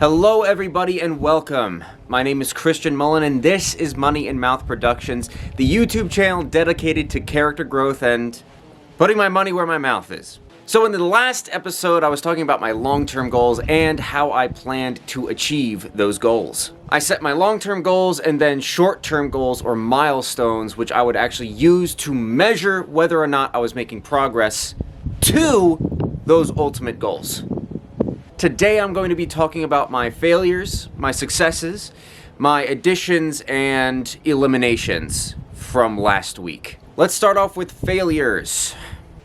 Hello everybody and welcome. My name is Christian Mullen and this is Money and Mouth Productions, the YouTube channel dedicated to character growth and putting my money where my mouth is. So in the last episode I was talking about my long-term goals and how I planned to achieve those goals. I set my long-term goals and then short-term goals or milestones which I would actually use to measure whether or not I was making progress to those ultimate goals. Today I'm going to be talking about my failures, my successes, my additions and eliminations from last week. Let's start off with failures.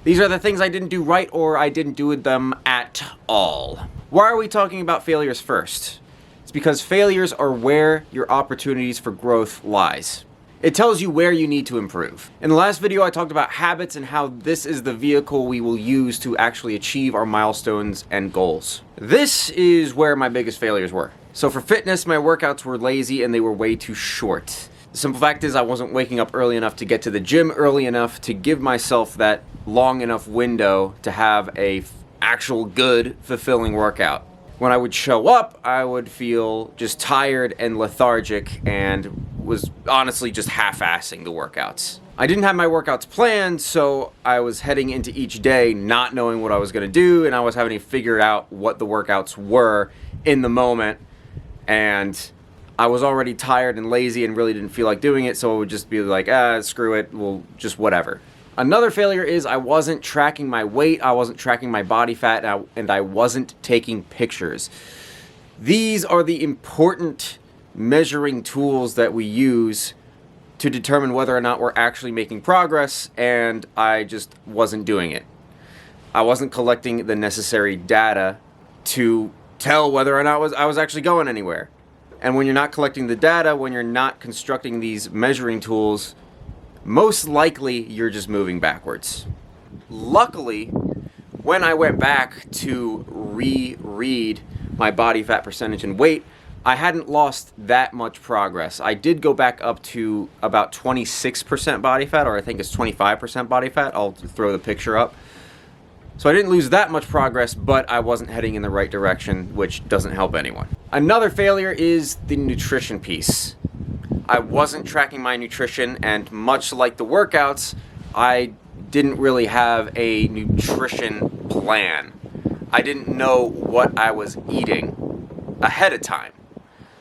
These are the things I didn't do right or I didn't do them at all. Why are we talking about failures first? It's because failures are where your opportunities for growth lies. It tells you where you need to improve. In the last video I talked about habits and how this is the vehicle we will use to actually achieve our milestones and goals. This is where my biggest failures were. So for fitness, my workouts were lazy and they were way too short. The simple fact is I wasn't waking up early enough to get to the gym early enough to give myself that long enough window to have a actual good, fulfilling workout. When I would show up, I would feel just tired and lethargic and was honestly just half-assing the workouts. I didn't have my workouts planned, so I was heading into each day not knowing what I was going to do, and I was having to figure out what the workouts were in the moment, and I was already tired and lazy and really didn't feel like doing it, so I would just be like, screw it, well, just whatever. Another failure is I wasn't tracking my weight, I wasn't tracking my body fat, and I wasn't taking pictures. These are the important measuring tools that we use to determine whether or not we're actually making progress, and I just wasn't doing it. I wasn't collecting the necessary data to tell whether or not I was actually going anywhere. And when you're not collecting the data, when you're not constructing these measuring tools, most likely you're just moving backwards. Luckily, when I went back to reread my body fat percentage and weight, I hadn't lost that much progress. I did go back up to about 26% body fat, or I think it's 25% body fat. I'll throw the picture up. So I didn't lose that much progress, but I wasn't heading in the right direction, which doesn't help anyone. Another failure is the nutrition piece. I wasn't tracking my nutrition, and much like the workouts, I didn't really have a nutrition plan. I didn't know what I was eating ahead of time.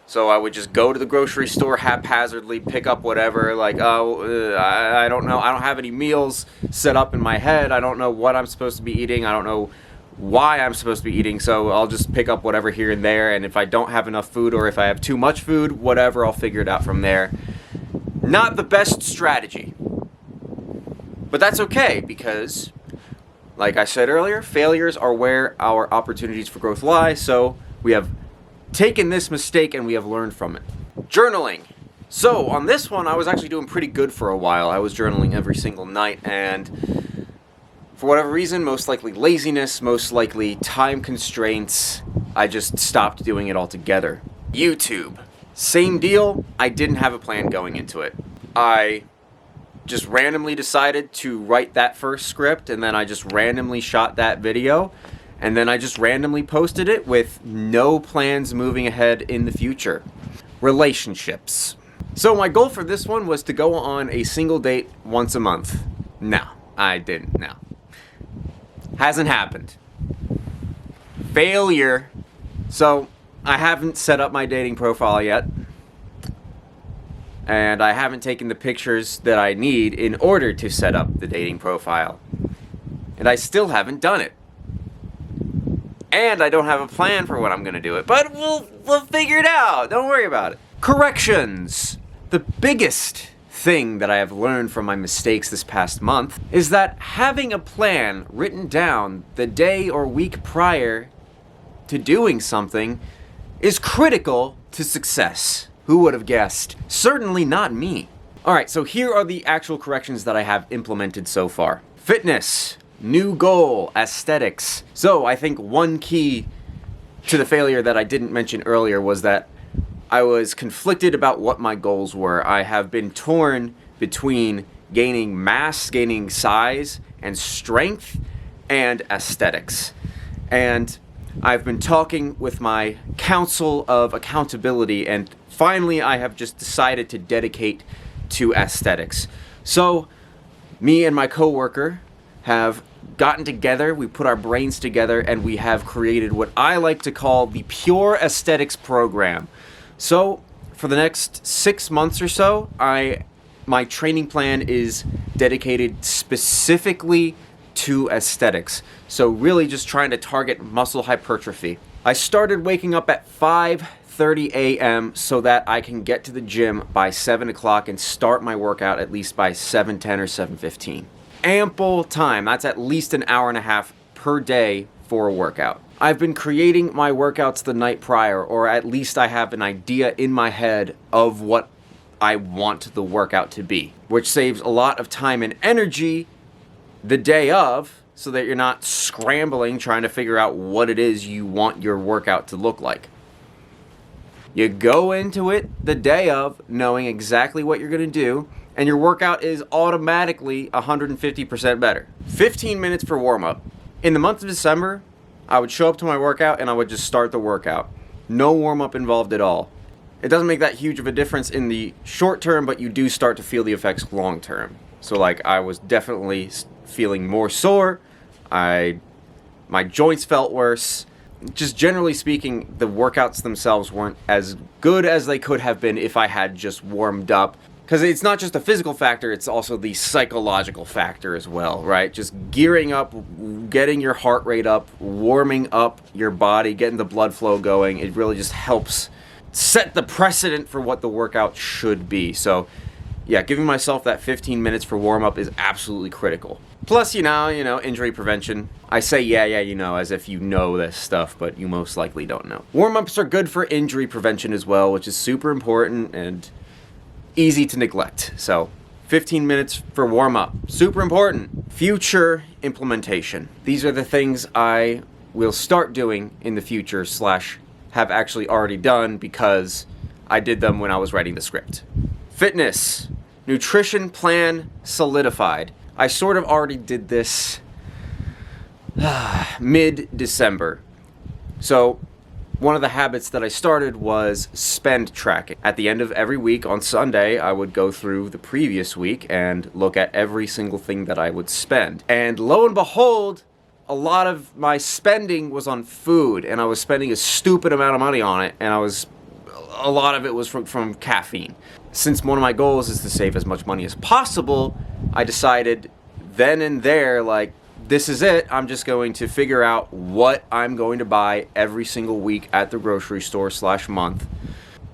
So I would just go to the grocery store haphazardly, pick up whatever, like, I don't know, I don't have any meals set up in my head, I don't know what I'm supposed to be eating, I don't know why I'm supposed to be eating, so I'll just pick up whatever here and there, and if I don't have enough food or if I have too much food, whatever, I'll figure it out from there. Not the best strategy. But that's okay, because, like I said earlier, failures are where our opportunities for growth lie, so we have taken this mistake and we have learned from it. Journaling. So on this one, I was actually doing pretty good for a while. I was journaling every single night, and for whatever reason, most likely laziness, most likely time constraints, I just stopped doing it altogether. YouTube. Same deal. I didn't have a plan going into it. I just randomly decided to write that first script, and then I just randomly shot that video, and then I just randomly posted it with no plans moving ahead in the future. Relationships. So my goal for this one was to go on a single date once a month. No, I didn't. No. Hasn't happened. Failure. So I haven't set up my dating profile yet. And I haven't taken the pictures that I need in order to set up the dating profile. And I still haven't done it. And I don't have a plan for when I'm going to do it. But we'll figure it out. Don't worry about it. Corrections. The biggest thing that I have learned from my mistakes this past month is that having a plan written down the day or week prior to doing something is critical to success. Who would have guessed? Certainly not me. Alright, so here are the actual corrections that I have implemented so far. Fitness. New goal, aesthetics. So I think one key to the failure that I didn't mention earlier was that I was conflicted about what my goals were. I have been torn between gaining mass, gaining size, and strength, and aesthetics. And I've been talking with my council of accountability, and finally I have just decided to dedicate to aesthetics. So me and my coworker have gotten together, we put our brains together, and we have created what I like to call the Pure Aesthetics Program. So for the next 6 months or so, my training plan is dedicated specifically to aesthetics. So really just trying to target muscle hypertrophy. I started waking up at 5:30 a.m. so that I can get to the gym by 7 o'clock and start my workout at least by 7:10 or 7:15. Ample time. That's at least an hour and a half per day for a workout. I've been creating my workouts the night prior, or at least I have an idea in my head of what I want the workout to be, which saves a lot of time and energy the day of, so that you're not scrambling trying to figure out what it is you want your workout to look like. You go into it the day of knowing exactly what you're going to do, and your workout is automatically 150% better. 15 minutes for warm-up. In the month of December, I would show up to my workout and I would just start the workout. No warm-up involved at all. It doesn't make that huge of a difference in the short term, but you do start to feel the effects long term. So like, I was definitely feeling more sore. My joints felt worse. Just generally speaking, the workouts themselves weren't as good as they could have been if I had just warmed up. Because it's not just a physical factor, it's also the psychological factor as well, right? Just gearing up, getting your heart rate up, warming up your body, getting the blood flow going. It really just helps set the precedent for what the workout should be. So yeah, giving myself that 15 minutes for warm-up is absolutely critical. Plus, you know, injury prevention. I say yeah, as if you know this stuff, but you most likely don't know. Warm-ups are good for injury prevention as well, which is super important and easy to neglect. So 15 minutes for warm-up, super important. Future implementation. These are the things I will start doing in the future / have actually already done because I did them when I was writing the script. Fitness. Nutrition plan solidified. I sort of already did this mid-December. So one of the habits that I started was spend tracking. At the end of every week on Sunday, I would go through the previous week and look at every single thing that I would spend. And lo and behold, a lot of my spending was on food, and I was spending a stupid amount of money on it, and a lot of it was from caffeine. Since one of my goals is to save as much money as possible, I decided then and there, like, this is it. I'm just going to figure out what I'm going to buy every single week at the grocery store / month.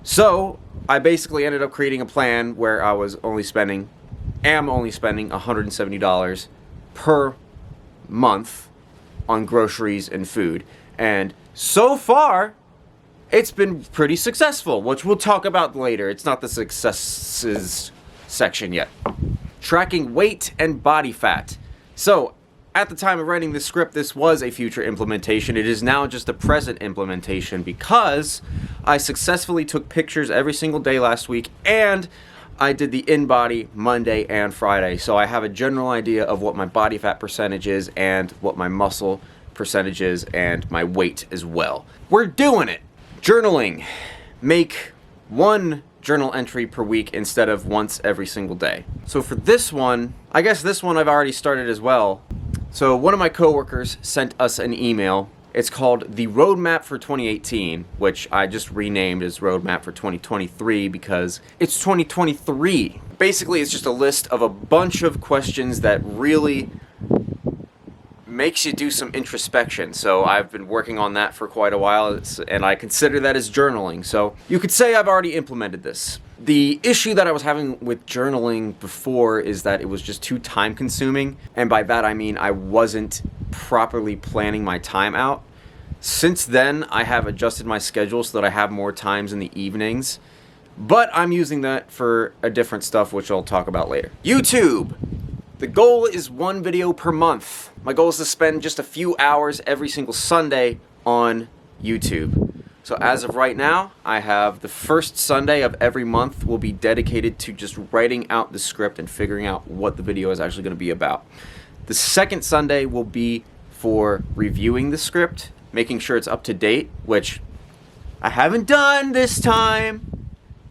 So I basically ended up creating a plan where I am only spending $170 per month on groceries and food. And so far, it's been pretty successful, which we'll talk about later. It's not the successes section yet. Tracking weight and body fat. So at the time of writing this script, this was a future implementation. It is now just a present implementation because I successfully took pictures every single day last week, and I did the in-body Monday and Friday. So I have a general idea of what my body fat percentage is and what my muscle percentage is and my weight as well. We're doing it. Journaling. Make one journal entry per week instead of once every single day. So for this one, I guess this one I've already started as well. So one of my coworkers sent us an email. It's called the Roadmap for 2018, which I just renamed as Roadmap for 2023 because it's 2023. Basically, it's just a list of a bunch of questions that really makes you do some introspection. So I've been working on that for quite a while, and I consider that as journaling. So you could say I've already implemented this. The issue that I was having with journaling before is that it was just too time consuming, and by that I mean I wasn't properly planning my time out. Since then, I have adjusted my schedule so that I have more times in the evenings, but I'm using that for a different stuff, which I'll talk about later. YouTube. The goal is 1 video per month. My goal is to spend just a few hours every single Sunday on YouTube. So as of right now, I have the first Sunday of every month will be dedicated to just writing out the script and figuring out what the video is actually going to be about. The second Sunday will be for reviewing the script, making sure it's up to date, which I haven't done this time,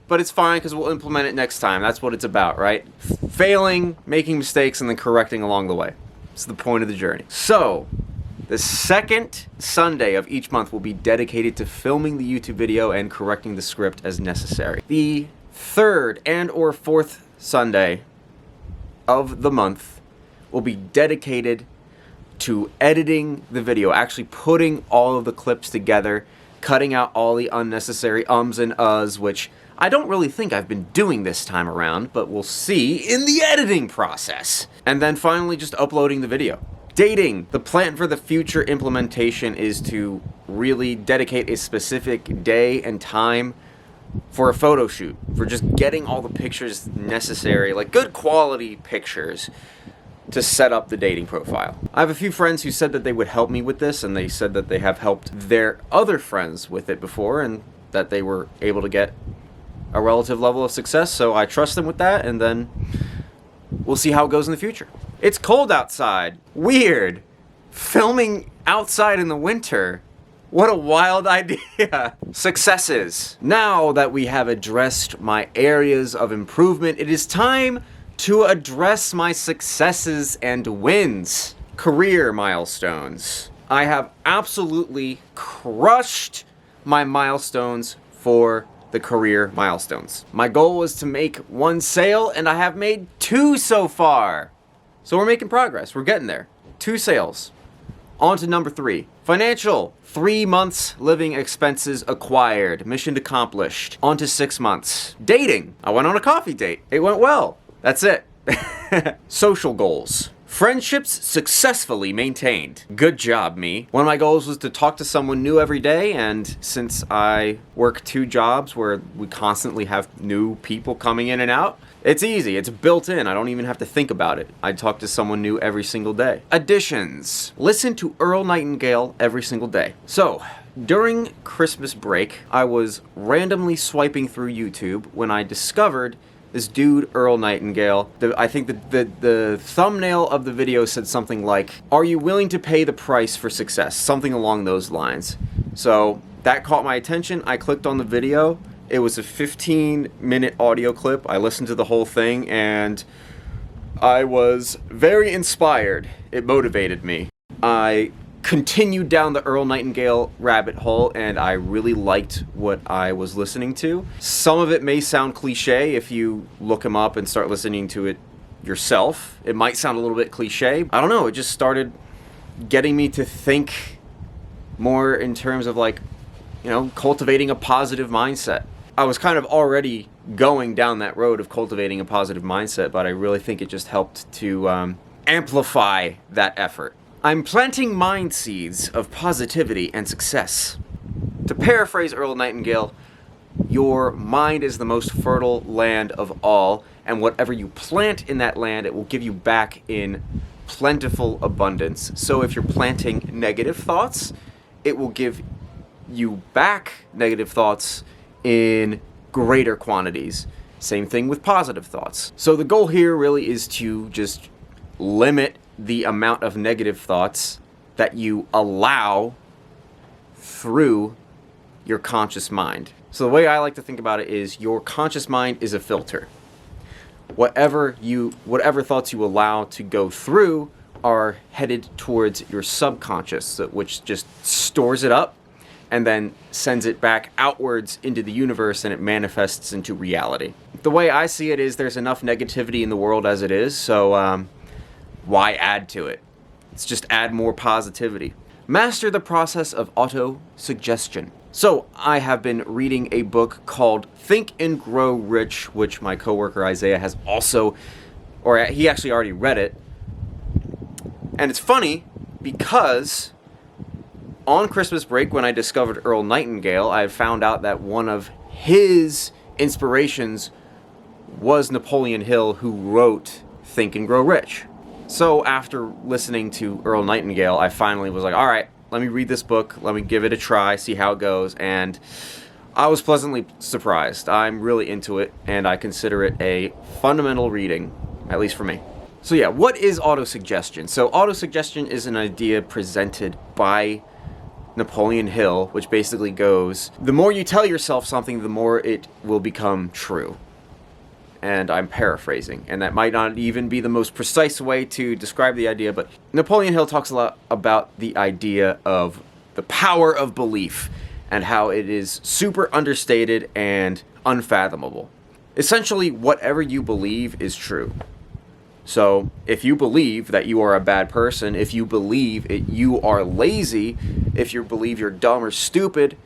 but it's fine because we'll implement it next time. That's what it's about, right? Failing, making mistakes, and then correcting along the way. It's the point of the journey. So, the second Sunday of each month will be dedicated to filming the YouTube video and correcting the script as necessary. The third and or fourth Sunday of the month will be dedicated to editing the video, actually putting all of the clips together, cutting out all the unnecessary ums and uhs, which I don't really think I've been doing this time around, but we'll see in the editing process. And then finally just uploading the video. Dating. The plan for the future implementation is to really dedicate a specific day and time for a photo shoot, for just getting all the pictures necessary, like good quality pictures, to set up the dating profile. I have a few friends who said that they would help me with this, and they said that they have helped their other friends with it before, and that they were able to get a relative level of success, so I trust them with that, and then we'll see how it goes in the future. It's cold outside. Weird. Filming outside in the winter. What a wild idea. Successes. Now that we have addressed my areas of improvement, it is time to address my successes and wins. Career milestones. I have absolutely crushed my milestones for the career milestones. My goal was to make 1 sale, and I have made 2 so far. So we're making progress. We're getting there. 2 sales. On to number 3. Financial. 3 months living expenses acquired. Mission accomplished. On to 6 months. Dating. I went on a coffee date. It went well. That's it. Social goals. Friendships successfully maintained. Good job, me. One of my goals was to talk to someone new every day, and since I work 2 jobs where we constantly have new people coming in and out, it's easy. It's built in. I don't even have to think about it. I talk to someone new every single day. Additions. Listen to Earl Nightingale every single day. So, during Christmas break, I was randomly swiping through YouTube when I discovered this dude, Earl Nightingale. I think the thumbnail of the video said something like, "Are you willing to pay the price for success?" Something along those lines. So that caught my attention. I clicked on the video. It was a 15-minute audio clip. I listened to the whole thing, and I was very inspired. It motivated me. I continued down the Earl Nightingale rabbit hole, and I really liked what I was listening to. Some of it may sound cliche if you look him up and start listening to it yourself. It might sound a little bit cliche. I don't know, it just started getting me to think more in terms of, like, you know, cultivating a positive mindset. I was kind of already going down that road of cultivating a positive mindset, but I really think it just helped to amplify that effort. I'm planting mind seeds of positivity and success. To paraphrase Earl Nightingale, your mind is the most fertile land of all, and whatever you plant in that land, it will give you back in plentiful abundance. So if you're planting negative thoughts, it will give you back negative thoughts in greater quantities. Same thing with positive thoughts. So the goal here really is to just limit the amount of negative thoughts that you allow through your conscious mind. So the way I like to think about it is your conscious mind is a filter. Whatever thoughts you allow to go through are headed towards your subconscious, which just stores it up and then sends it back outwards into the universe, and it manifests into reality. The way I see it is there's enough negativity in the world as it is, so why add to it? Let's just add more positivity. Master the process of auto-suggestion. So, I have been reading a book called Think and Grow Rich, which my coworker Isaiah has also, or he actually already read it. And it's funny because on Christmas break, when I discovered Earl Nightingale, I found out that one of his inspirations was Napoleon Hill, who wrote Think and Grow Rich. So after listening to Earl Nightingale, I finally was like, all right, let me read this book, let me give it a try, see how it goes, and I was pleasantly surprised. I'm really into it, and I consider it a fundamental reading, at least for me. So yeah, what is autosuggestion? So autosuggestion is an idea presented by Napoleon Hill, which basically goes, the more you tell yourself something, the more it will become true. And I'm paraphrasing, and that might not even be the most precise way to describe the idea, but Napoleon Hill talks a lot about the idea of the power of belief and how it is super understated and unfathomable. Essentially, whatever you believe is true. So, if you believe that you are a bad person, if you believe you are lazy, if you believe you're dumb or stupid,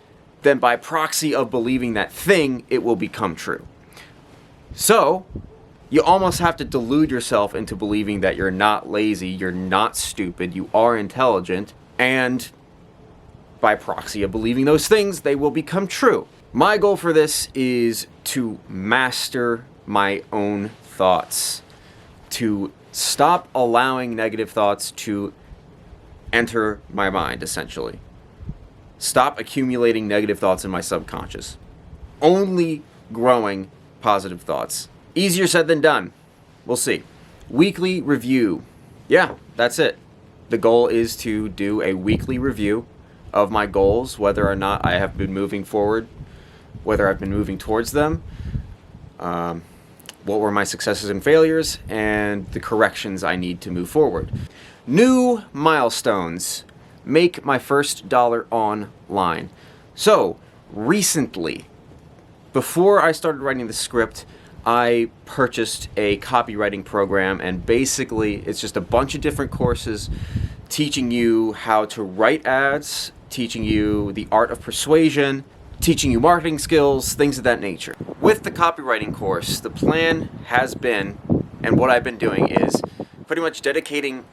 then by proxy of believing that thing, it will become true. So, you almost have to delude yourself into believing that you're not lazy, you're not stupid, you are intelligent, and by proxy of believing those things, they will become true. My goal for this is to master my own thoughts, to stop allowing negative thoughts to enter my mind, essentially. Stop accumulating negative thoughts in my subconscious. Only growing positive thoughts. Easier said than done. We'll see. Weekly review. Yeah, that's it. The goal is to do a weekly review of my goals, whether or not I have been moving forward, whether I've been moving towards them, what were my successes and failures, and the corrections I need to move forward. New milestones. Make my first dollar online. So, recently, before I started writing the script, I purchased a copywriting program, and basically it's just a bunch of different courses teaching you how to write ads, teaching you the art of persuasion, teaching you marketing skills, things of that nature. With the copywriting course, the plan has been, and what I've been doing is pretty much dedicating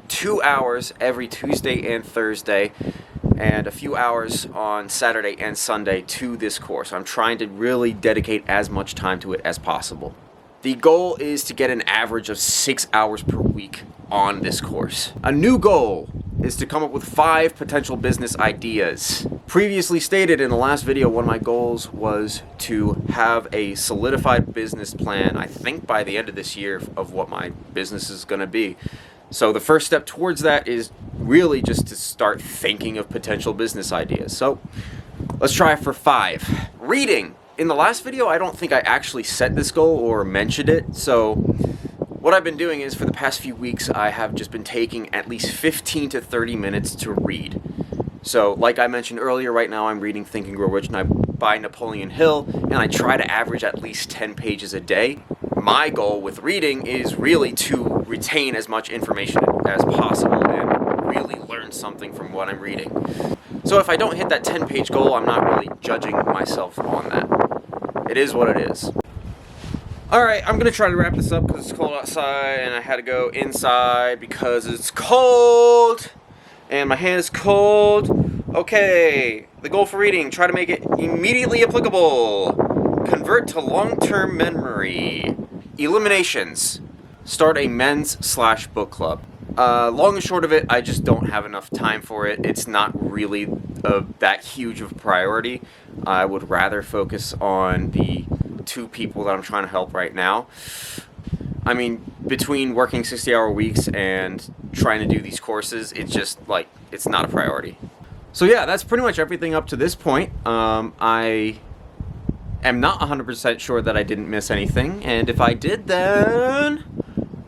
2 hours every Tuesday and Thursday and a few hours on Saturday and Sunday to this course. I'm trying to really dedicate as much time to it as possible. The goal is to get an average of 6 hours per week on this course. A new goal is to come up with 5 potential business ideas. Previously stated in the last video, one of my goals was to have a solidified business plan, I think by the end of this year, of what my business is going to be. So the first step towards that is really just to start thinking of potential business ideas. So let's try for 5. Reading. In the last video, I don't think I actually set this goal or mentioned it. So what I've been doing is for the past few weeks, I have just been taking at least 15 to 30 minutes to read. So like I mentioned earlier, right now I'm reading Think and Grow Rich by Napoleon Hill, and I try to average at least 10 pages a day. My goal with reading is really to retain as much information as possible and really learn something from what I'm reading. So if I don't hit that 10-page goal, I'm not really judging myself on that. It is what it is. Alright, I'm going to try to wrap this up because it's cold outside and I had to go inside because it's cold and my hand is cold. Okay, the goal for reading, try to make it immediately applicable. Convert to long-term memory. Eliminations. Start a men's/book club. Long and short of it, I just don't have enough time for it. It's not really that huge of a priority. I would rather focus on the 2 people that I'm trying to help right now. I mean, between working 60-hour weeks and trying to do these courses, it's just like, it's not a priority. So yeah, that's pretty much everything up to this point. I am not 100% sure that I didn't miss anything, and if I did, then,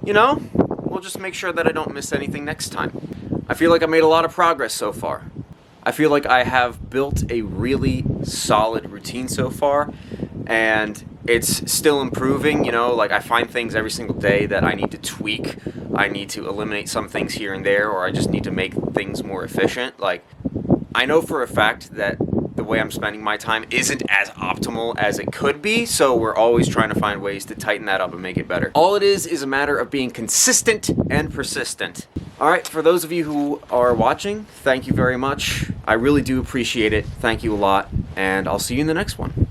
you know, we'll just make sure that I don't miss anything next time. I feel like I made a lot of progress so far. I feel like I have built a really solid routine so far, and it's still improving, you know, like I find things every single day that I need to tweak. I need to eliminate some things here and there, or I just need to make things more efficient. Like, I know for a fact that the way I'm spending my time isn't as optimal as it could be, so we're always trying to find ways to tighten that up and make it better. All it is a matter of being consistent and persistent. Alright, for those of you who are watching, thank you very much. I really do appreciate it. Thank you a lot, and I'll see you in the next one.